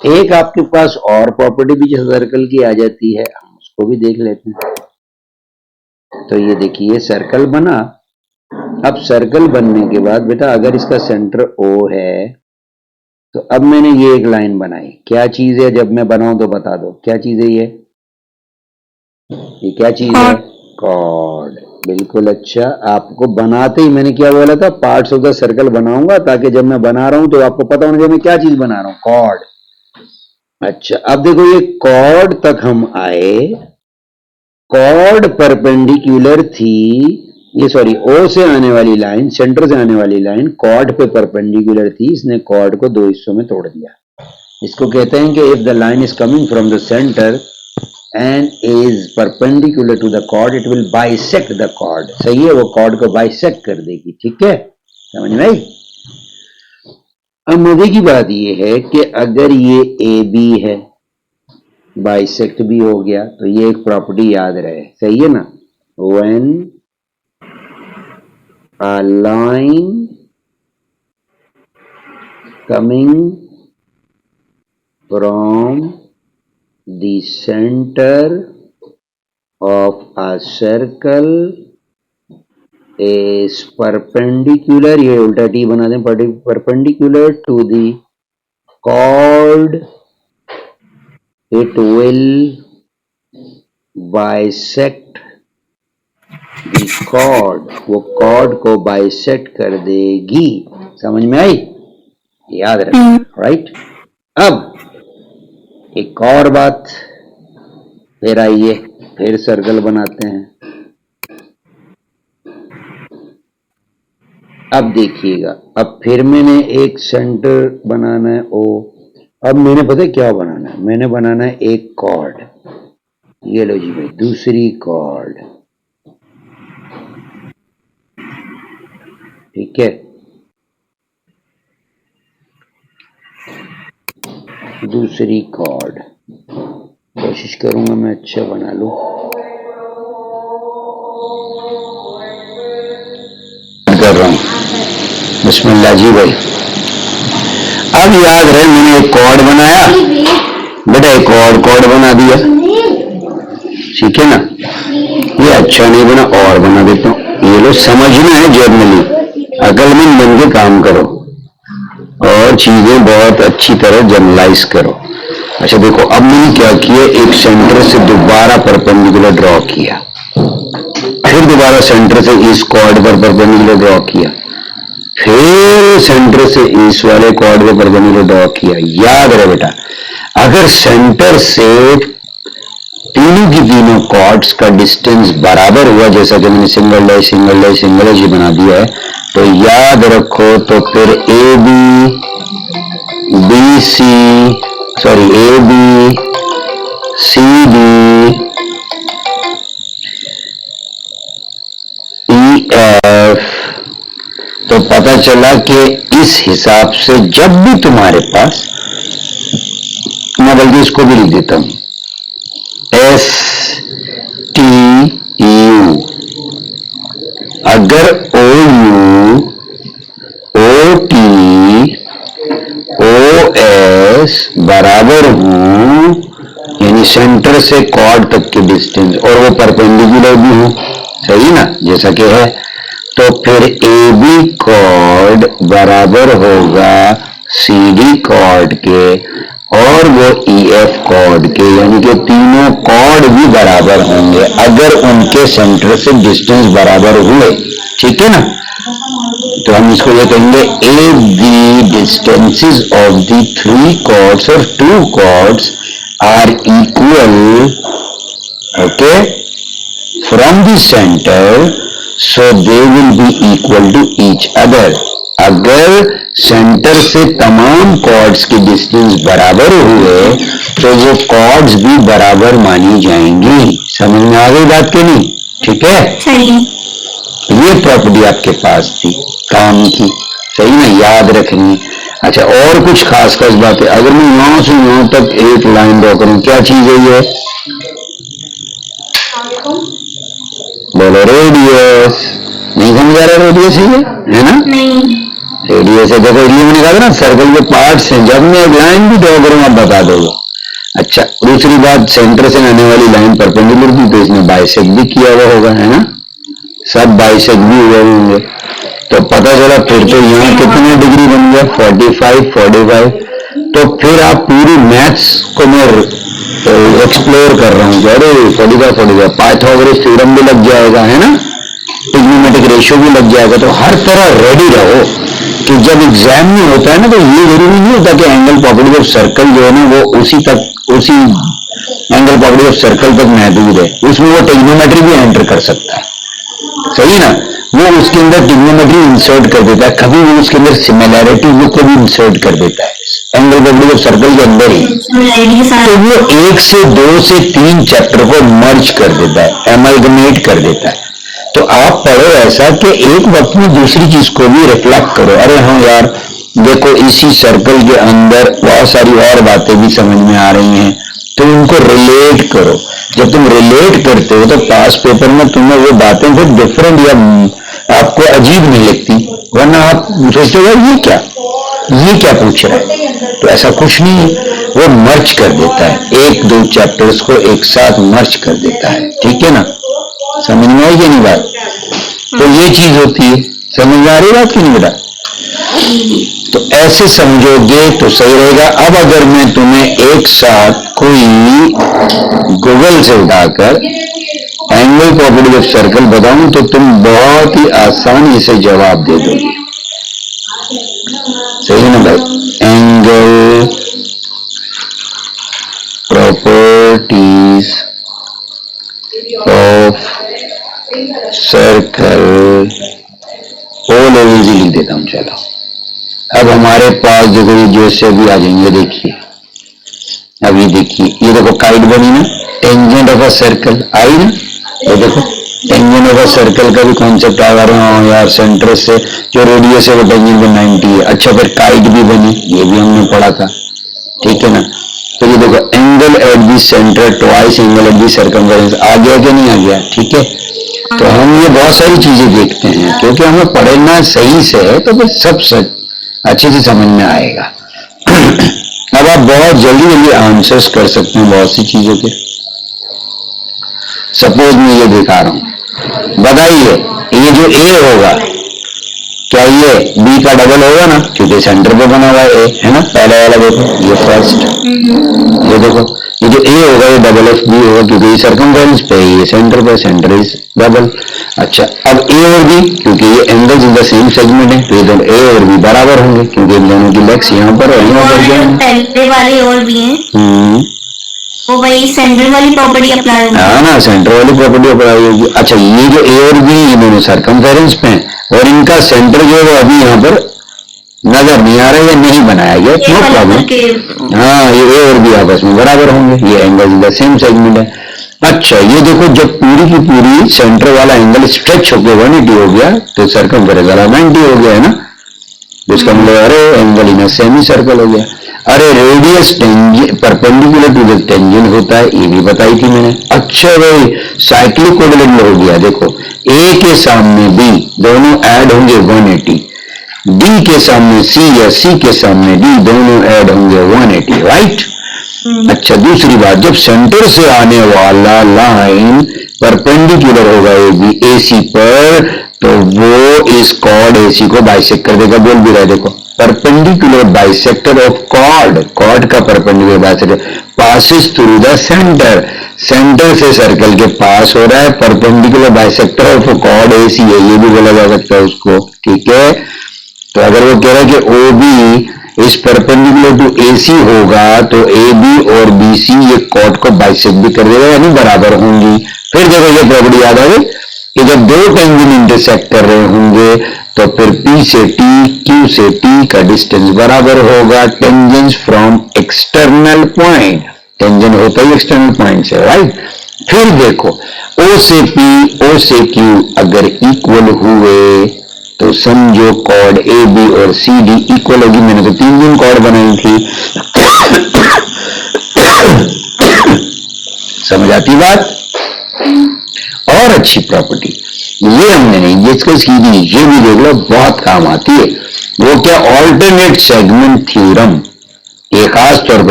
एक आपके पास और प्रॉपर्टी भी सर्कल की आ जाती है, हम उसको भी देख लेते हैं। तो ये देखिए सर्कल बना। अब सर्कल बनने के बाद बेटा अगर इसका सेंटर O है तो अब मैंने ये एक लाइन बनाई, क्या चीज है, जब मैं बनाऊं तो बता दो क्या चीज है ये क्या चीज है? कॉर्ड। बिल्कुल। अच्छा, आपको बनाते ही मैंने क्या बोला था, पार्ट्स ऑफ द सर्कल बनाऊंगा ताकि जब मैं बना रहा हूं तो आपको पता होना चाहिए मैं क्या चीज बना रहा हूं, कॉर्ड। अच्छा, अब देखो ये कॉर्ड तक हम आए, कॉर्ड परपेंडिकुलर थी, ये सॉरी ओ से आने वाली लाइन, सेंटर से आने वाली लाइन कॉर्ड पे परपेंडिकुलर थी, इसने कॉर्ड को दो हिस्सों में तोड़ दिया। इसको कहते हैं कि if the line is coming from the centre and is perpendicular to the chord, it will bisect the chord। सही है, वो chord को bisect कर देगी। ठीक है, समझ में आई? अब मजे की बात ये है कि अगर ये AB है, bisect भी हो गया, तो ये एक प्रॉपर्टी याद रहे, सही है ना? when a line coming from the center of a circle is perpendicular, ये उल्टा T बना दें, perpendicular to the chord, it will bisect the chord, वो chord को bisect कर देगी। समझ में आई? याद रखना, राइट? अब एक और बात, फिर आइए फिर सर्कल बनाते हैं। अब देखिएगा, अब फिर मैंने एक सेंटर बनाना है O। अब मैंने पता है क्या बनाना है, मैंने बनाना है एक कॉर्ड, ये लो जी भाई दूसरी कॉर्ड। ठीक है, दूसरी कॉर्ड कोशिश करूंगा मैं अच्छा बना लूं। कर रहा हूं, बिस्मिल्लाह जी भाई। अब याद रहे मैंने एक कॉर्ड बनाया बेटा, एक और कॉर्ड बना दिया, ठीक है ना? ये अच्छा नहीं बना, और बना देता हूं। ये लो, समझना है जर्नली, अकलमंद बन के काम करो और चीजें बहुत अच्छी तरह जनरलाइज करो। अच्छा देखो, अब मैंने क्या किया, एक सेंटर से दोबारा परपेंडिकुलर ड्रॉ किया, फिर दोबारा सेंटर से इस कॉर्ड पर परपेंडिकुलर ड्रॉ किया, फिर सेंटर से इस वाले कॉर्ड पे परपेंडिकुलर ड्रॉ किया। याद रहे बेटा, अगर सेंटर से तीनों की तीनों कॉर्ड्स का डिस्टेंस बराबर हुआ, जैसा कि मैंने single dash single dash single dash बना दिया है, तो याद रखो तो फिर AB BC sorry AB CD EF, तो पता चला कि इस हिसाब से जब भी तुम्हारे पास, मैं बल्कि इसको भी लिख देता हूं, STU, अगर OU OT OS बराबर हो, यानी सेंटर से कॉर्ड तक के डिस्टेंस, और वो परपेंडिकुलर भी हो, सही ना, जैसा कि है, तो फिर AB कॉर्ड बराबर होगा CD कॉर्ड के, और वो EF कॉर्ड के, यानी कि तीनों कॉर्ड भी बराबर होंगे अगर उनके सेंटर से डिस्टेंस बराबर हुए। ठीक है ना? तो हम इसको ये कहेंगे, if the distances of the three chords or two chords are equal, okay, from the center, so they will be equal to each other। अगर सेंटर से तमाम कॉर्ड्स के डिस्टेंस बराबर हुए तो वो कॉर्ड्स भी बराबर मानी जाएंगी। समझ में आ गई बात के नहीं? ठीक है, ये प्रॉपर्टी आपके पास थी काम की, सही ना, याद रखनी। अच्छा, और कुछ खास खास बातें, अगर मैं यहां से यहां तक एक लाइन ड्रॉ करूं, क्या चीज है ये? बोलो, रेडियस। नहीं समझ आ रहा रेडियस है ना? नहीं। रेडियस है, देखो ये मैंने कहा था ना सर्कल के पार्ट्स हैं, जब मैं एक लाइन भी ड्रॉ करूँ आप बता दोगे। अच्छा, दूसरी बात, सेंटर से आने वाली लाइन परपेंडिकुलर थी तो इसने बाइसेक्ट भी किया हुआ होगा, है ना, सब बाइसेक्ट भी हुए होंगे, तो पता चला फिर तो यहाँ कितने डिग्री बन गया, 45। तो फिर आप पूरी मैथ्स को मैं एक्सप्लोर कर रहा हूँ, अरे 45 पाइथागोरस थ्योरम भी लग जाएगा, है ना, ट्रिग्नोमेट्रिक रेशियो भी लग जाएगा। तो हर तरह रेडी रहो कि जब एग्जाम में होता है ना, तो ये जरूरी नहीं होता कि एंगल प्रॉपर्टी ऑफ सर्कल जो है ना वो उसी एंगल प्रॉपर्टी ऑफ सर्कल तक महदूद है, उसमें वो ट्रिग्नोमेट्री भी एंटर कर सकता है, सही ना, वो उसके अंदर ट्रिग्नोमेट्री इंसर्ट कर देता है, कभी वो उसके अंदर सिमिलैरिटी को भी इंसर्ट कर देता है एंगल प्रॉपर्टी ऑफ सर्कल के अंदर ही, तो वो 1 से 2 से 3 चैप्टर को मर्ज कर देता है, एमलगमेट कर देता है। तो आप पढ़ो ऐसा कि एक वक्त में दूसरी चीज को भी रिफ्लेक्ट करो, अरे हाँ यार देखो इसी सर्कल के अंदर बहुत सारी और बातें भी समझ में आ रही हैं, तो उनको रिलेट करो। जब तुम रिलेट करते हो तो पास पेपर में तुम्हें वो बातें फिर डिफरेंट या आपको अजीब नहीं लगती, वरना आप सोचते हो ये क्या पूछ रहा है, तो ऐसा कुछ नहीं है, वो मर्ज कर देता है, 1-2 चैप्टर्स को एक साथ मर्ज कर देता है, ठीक है ना, समझ में आई कि नहीं बात। तो ये चीज होती है, समझ में आ रही बात कि नहीं बेटा, तो ऐसे समझोगे तो सही रहेगा। अब अगर मैं तुम्हें एक साथ कोई गूगल से उठाकर एंगल प्रॉपर्टी ऑफ सर्कल बताऊं तो तुम बहुत ही आसानी से जवाब दे दोगे, सही है ना भाई। Angle properties of circle O level जी लिख देता हूं, चलो। अब हमारे पास देखो ये जैसे भी आ जाएंगे, देखिए अब ये देखिए, ये देखो काइट बनी ना, tangent of a circle I ना, ये देखो टेंजेंट ऑफ अ सर्कल का भी कॉन्सेप्ट आ रहा है यार, सेंटर से जो रेडियस है वो टेंजेंट पे 90 है। अच्छा, फिर काइट भी बनी, ये भी हमने पढ़ा था, ठीक है ना। तो ये देखो angle at the centre twice angle at the circumference, आ गया कि नहीं आ गया, ठीक है। तो हम ये बहुत सारी चीजें देखते हैं, क्योंकि हमें पढ़ना सही से है तो फिर सब अच्छे से समझ में आएगा। अब आप बहुत जल्दी आंसर्स कर सकते हैं बहुत सी चीजों के। सपोज मैं ये दिखा रहा हूं, बताइए ये जो ए होगा क्या ये बी का डबल होगा ना, क्योंकि सेंटर पे बना हुआ है ना, पहले वाला देखो ये फर्स्ट, ये देखो ये जो ए होगा ये डबल ऑफ बी होगा, क्योंकि ये सर्कमफेरेंस पे ये सेंटर पे, सेंटर इज डबल। अच्छा, अब ए और बी क्योंकि ये angles in the same segment है, तो ये दोनों ए और बी बराबर होंगे, क्योंकि इन दोनों की लेग्स यहाँ पर और यहाँ पर पहले वाले और भी हैं, वो वही सेंटर वाली प्रॉपर्टी अप्लाई होगी, हाँ ना, सेंटर वाली प्रॉपर्टी अप्लाई होगी। अच्छा, ये जो ए और बी ये दोनों सर्कमफेरेंस पे हैं और इनका सेंटर जो है वो अभी यहाँ पर नजर नहीं आ रहा है या नहीं बनाया गया, नो प्रॉब्लम, हाँ ये ए और बी आपस में बराबर होंगे, ये angle in the same segment है। अच्छा, ये देखो जब पूरी की पूरी सेंटर वाला एंगल स्ट्रेच होकर 180 हो गया तो सर्कमफेरेंस वाला 90 हो गया, है ना, इसका मतलब अरे एंगल इन सेमी सर्कल हो गया। अरे radius perpendicular to the tangent होता है, ये भी बताई थी मैंने। अच्छा भाई, साइक्लिक कोऑर्डिनेट हो गया, देखो ए के सामने बी दोनों ऐड होंगे 180, डी के सामने सी या सी के सामने डी दोनों ऐड होंगे 180, राइट। अच्छा, दूसरी बात, जब सेंटर से आने वाला लाइन परपेंडिकुलर होगा ए बी ए सी पर, तो वो इस कॉर्ड एसी को बाइसेक्ट कर देगा, बोल भी रहा है देखो, परपेंडिकुलर बाइसेक्टर ऑफ कॉर्ड का perpendicular bisector passes through the center, center से सर्कल के पास हो रहा है, perpendicular bisector of chord AC है, ये भी बोला जा सकता है उसको, ठीक है। तो अगर वो कह रहा है कि ओ बी इस परपेंडिकुलर टू एसी होगा तो ए बी और बी सी ये कॉर्ड को बाइसेक्ट भी कर देगा, यानी बराबर होंगी। फिर देखो ये प्रॉपर्टी याद आ गई कि जब दो टेंजेंट इंटरसेक्ट कर रहे होंगे तो फिर P से T, Q से T का डिस्टेंस बराबर होगा tangents from external point, tangent होता ही एक्सटर्नल पॉइंट से, राइट। फिर देखो O से P, O से Q अगर इक्वल हुए तो समझो कॉर्ड ए बी और सी डी इक्वल होगी। मैंने तो 3 कॉर्ड बनाई थी, समझ आती बात। और अच्छी प्रॉपर्टी ये हमने नहीं डिस्कस की थी, ये भी देख लो बहुत काम आती है। वो क्या, ऑल्टरनेट सेगमेंट थ्योरम, ये खास तौर पर